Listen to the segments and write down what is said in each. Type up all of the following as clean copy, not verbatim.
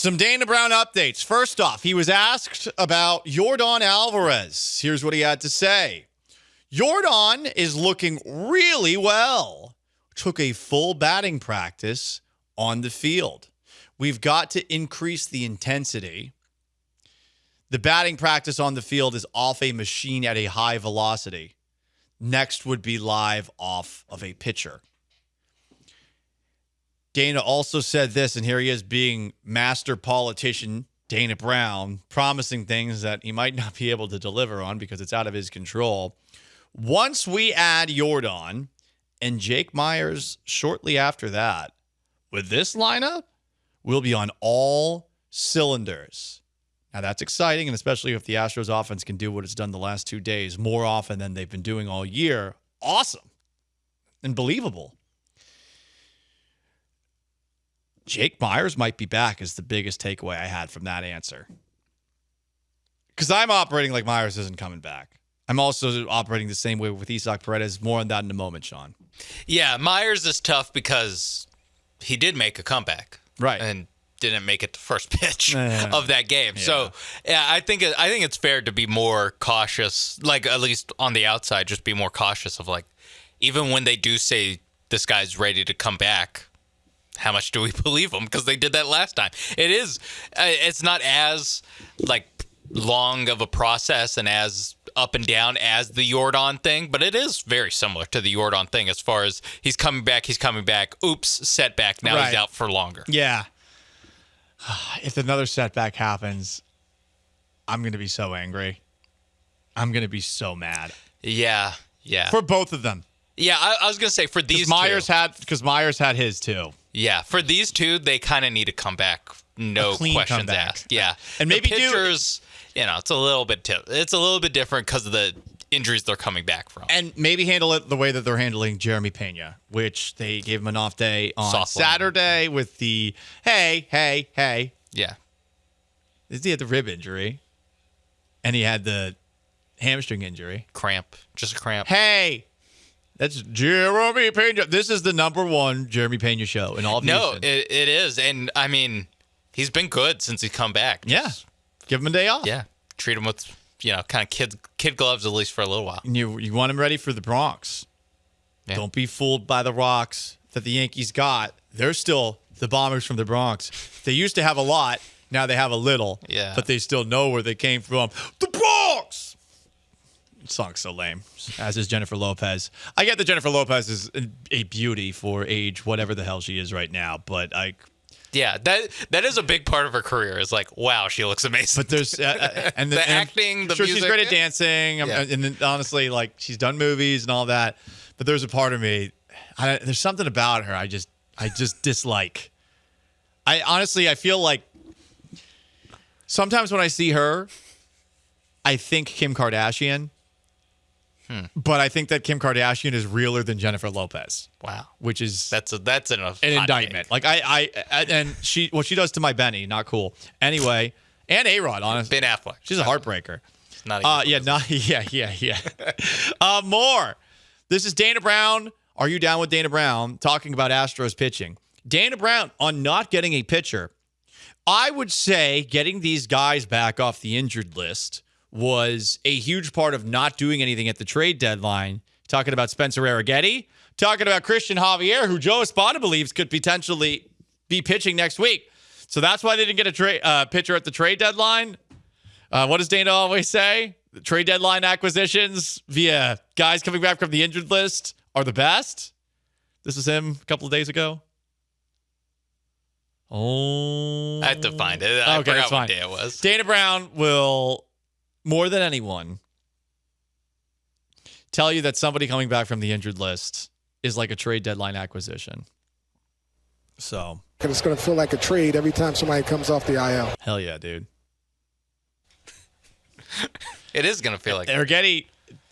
Some Dana Brown updates. First off, he was asked about Yordan Alvarez. Here's what he had to say. Yordan is looking really well. Took a full batting practice on the field. We've got to increase the intensity. The batting practice on the field is off a machine at a high velocity. Next would be live off of a pitcher. Dana also said this, and here he is being master politician Dana Brown, promising things that he might not be able to deliver on because it's out of his control. Once we add Yordan and Jake Meyers shortly after that, with this lineup, we'll be on all cylinders. Now, that's exciting, and especially if the Astros offense can do what it's done the last 2 days more often than they've been doing all year. Awesome and believable. Jake Meyers might be back is the biggest takeaway I had from that answer. Because I'm operating like Meyers isn't coming back. I'm also operating the same way with Isaac Paredes. More on that in a moment, Sean. Yeah, Meyers is tough because he did make a comeback. Right. And didn't make it the first pitch of that game. Yeah. So, yeah, I think it's fair to be more cautious, like at least on the outside, just be more cautious of like, even when they do say this guy's ready to come back, how much do we believe them? Because they did that last time. It's not as like long of a process and as up and down as the Yordan thing, but it is very similar to the Yordan thing as far as he's coming back. Oops, setback. Now He's out for longer. Yeah. If another setback happens, I'm going to be so angry. I'm going to be so mad. Yeah. For both of them. Yeah, I was going to say for these two. Because Meyers had his too. Yeah, for these two, they kind of need to come back. No questions asked. Yeah, and maybe the pitchers, it's a little bit different because of the injuries they're coming back from. And maybe handle it the way that they're handling Jeremy Pena, which they gave him an off day on Saturday with the hey. Yeah, he had the rib injury, and he had the hamstring injury. Just a cramp. Hey. That's Jeremy Pena. This is the #1 Jeremy Pena show in all of Houston. No, it is. And, I mean, he's been good since he's come back. Yeah. Give him a day off. Yeah. Treat him with, kind of kid gloves at least for a little while. And you want him ready for the Bronx. Yeah. Don't be fooled by the rocks that the Yankees got. They're still the Bombers from the Bronx. They used to have a lot. Now they have a little. Yeah. But they still know where they came from. The Bronx! Song's so lame, as is Jennifer Lopez. I get that Jennifer Lopez is a beauty for age, whatever the hell she is right now, but yeah, that is a big part of her career. Is like, wow, she looks amazing. But there's and the acting, the music. She's great at dancing, and then honestly, like she's done movies and all that. But there's a part of me, there's something about her I just dislike. I feel like sometimes when I see her, I think Kim Kardashian. But I think that Kim Kardashian is realer than Jennifer Lopez. Wow, which is that's an indictment. Like and what she does to my Benny, not cool. Anyway, and A-Rod, honestly, Ben Affleck, she's a heartbreaker. Yeah. More. This is Dana Brown. Are you down with Dana Brown talking about Astros pitching? Dana Brown on not getting a pitcher. I would say getting these guys back off the injured list was a huge part of not doing anything at the trade deadline. Talking about Spencer Arrighetti, talking about Cristian Javier, who Joe Espada believes could potentially be pitching next week. So that's why they didn't get a pitcher at the trade deadline. What does Dana always say? The trade deadline acquisitions via guys coming back from the injured list are the best. This was him a couple of days ago. Oh. I have to find it. I forgot what day it was. Dana Brown will, more than anyone, tell you that somebody coming back from the injured list is like a trade deadline acquisition. So. And it's going to feel like a trade every time somebody comes off the IL. Hell yeah, dude. It is going to feel like Arrighetti.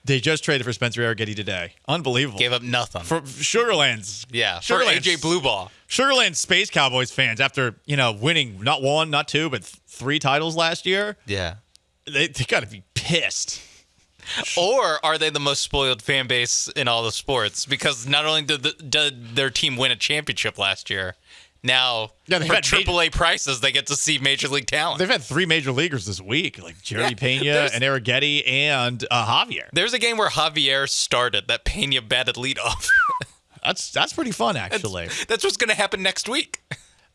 They just traded for Spencer Arrighetti today. Unbelievable. Gave up nothing. For Sugarlands. Yeah, for AJ Blueball. Sugarland Space Cowboys fans, after, winning not 1, not 2, but 3 titles last year. Yeah. They got to be pissed. Or are they the most spoiled fan base in all the sports? Because not only did their team win a championship last year, now Yeah, they've for had AAA prices, they get to see major league talent. They've had 3 major leaguers this week, like Jeremy Pena and Arrighetti and Javier. There's a game where Javier started that Pena batted leadoff. That's pretty fun, actually. That's what's going to happen next week.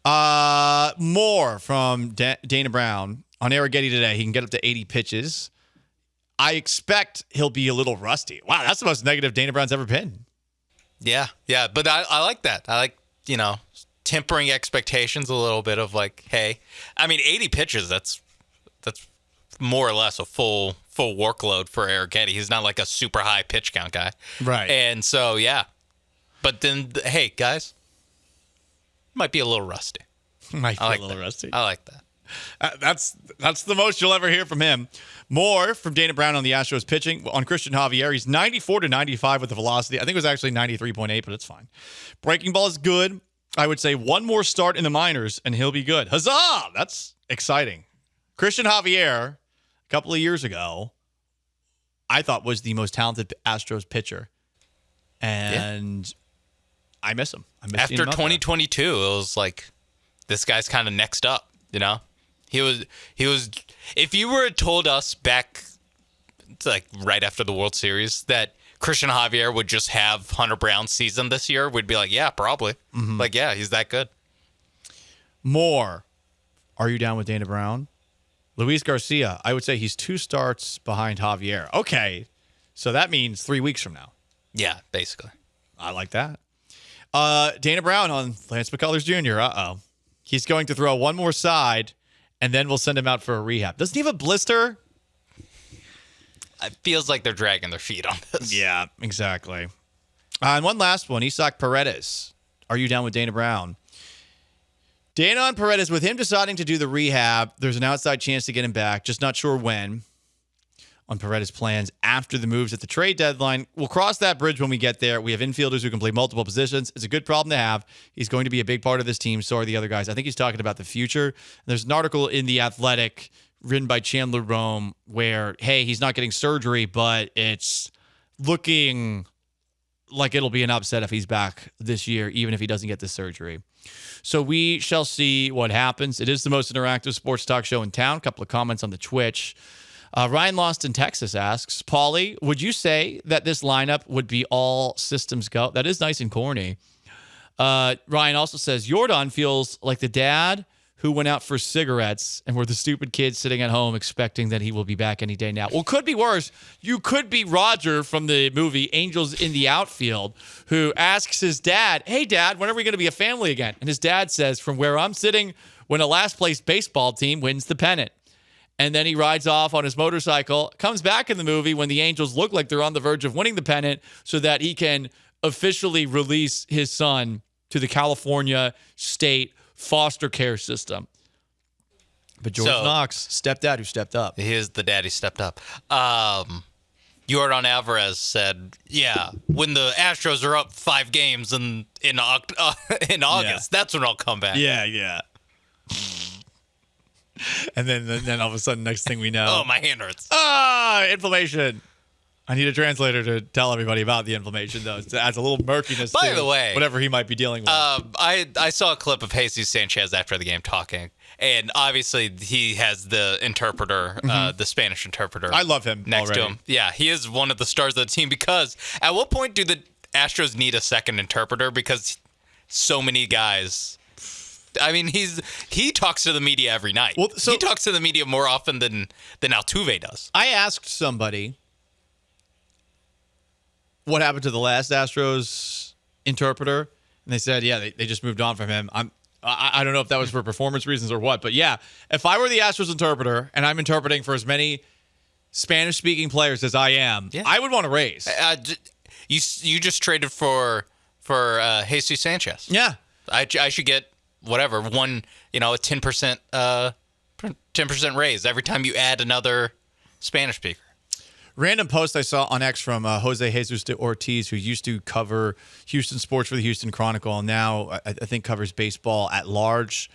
More from Dana Brown on Arrighetti today. He can get up to 80 pitches. I expect he'll be a little rusty. Wow, that's the most negative Dana Brown's ever been. Yeah, but I like that. I like, tempering expectations a little bit of like, hey, I mean, 80 pitches, that's more or less a full workload for Arrighetti. He's not like a super high pitch count guy. Right. And so, yeah. But then, hey, guys, might be a little rusty. Might be a little rusty. I like that. That's the most you'll ever hear from him. More from Dana Brown on the Astros pitching. On Cristian Javier, he's 94 to 95 with the velocity. I think it was actually 93.8, but it's fine. Breaking ball is good. I would say one more start in the minors, and he'll be good. Huzzah! That's exciting. Cristian Javier, a couple of years ago, I thought was the most talented Astros pitcher. And I miss him. After 2022, it was like, this guy's kind of next up, He was. If you were told us back, like right after the World Series, that Cristian Javier would just have Hunter Brown's season this year, we'd be like, yeah, probably. Mm-hmm. Like, yeah, he's that good. More. Are you down with Dana Brown? Luis Garcia, I would say he's 2 starts behind Javier. Okay, so that means 3 weeks from now. Yeah, basically. I like that. Dana Brown on Lance McCullers Jr. Uh-oh. He's going to throw one more side, and then we'll send him out for a rehab. Doesn't he have a blister? It feels like they're dragging their feet on this. Yeah, exactly. And one last one, Isaac Paredes. Are you down with Dana Brown? Dana on Paredes, with him deciding to do the rehab, there's an outside chance to get him back, just not sure when. On Paredes' plans after the moves at the trade deadline. We'll cross that bridge when we get there. We have infielders who can play multiple positions. It's a good problem to have. He's going to be a big part of this team. So are the other guys. I think he's talking about the future. There's an article in The Athletic written by Chandler Rome where, hey, he's not getting surgery, but it's looking like it'll be an upset if he's back this year, even if he doesn't get the surgery. So we shall see what happens. It is the most interactive sports talk show in town. A couple of comments on the Twitch. Ryan Lost in Texas asks, Paulie, would you say that this lineup would be all systems go? That is nice and corny. Ryan also says, Yordan feels like the dad who went out for cigarettes and were the stupid kids sitting at home expecting that he will be back any day now. Well, could be worse. You could be Roger from the movie Angels in the Outfield, who asks his dad, hey, Dad, when are we going to be a family again? And his dad says, from where I'm sitting, when a last-place baseball team wins the pennant. And then he rides off on his motorcycle, comes back in the movie when the Angels look like they're on the verge of winning the pennant so that he can officially release his son to the California state foster care system. But George Knox, stepdad who stepped up. He is the dad who stepped up. Yordan Alvarez said, yeah, when the Astros are up 5 games in August, that's when I'll come back. Yeah. And then all of a sudden, next thing we know. Oh, my hand hurts. Inflammation. I need a translator to tell everybody about the inflammation, though. It adds a little murkiness By the way, whatever he might be dealing with. I saw a clip of Jesus Sanchez after the game talking, and obviously he has the interpreter, the Spanish interpreter. I love him next already. to him. Yeah, he is one of the stars of the team because at what point do the Astros need a second interpreter? Because so many guys... I mean, he talks to the media every night. Well, so he talks to the media more often than Altuve does. I asked somebody what happened to the last Astros interpreter, and they said, yeah, they just moved on from him. I don't know if that was for performance reasons or what, but yeah, if I were the Astros interpreter and I'm interpreting for as many Spanish-speaking players as I am, I would want to raise. You just traded for Jesus Sanchez. Yeah, I should get. Whatever, a 10% raise every time you add another Spanish speaker. Random post I saw on X from Jose Jesus de Ortiz, who used to cover Houston sports for the Houston Chronicle, and now I think covers baseball at large.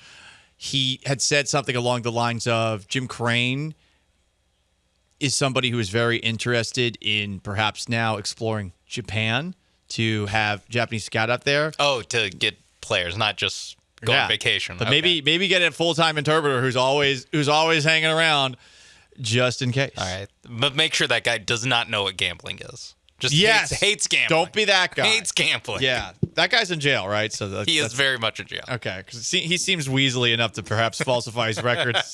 He had said something along the lines of Jim Crane is somebody who is very interested in perhaps now exploring Japan to have Japanese scout up there. Oh, to get players, not just go on vacation. But Okay. maybe get a full-time interpreter who's always hanging around just in case. All right. But make sure that guy does not know what gambling is. Just hates gambling. Don't be that guy. Hates gambling. Yeah. That guy's in jail, right? So He is very much in jail. okay, because he seems weaselly enough to perhaps falsify his records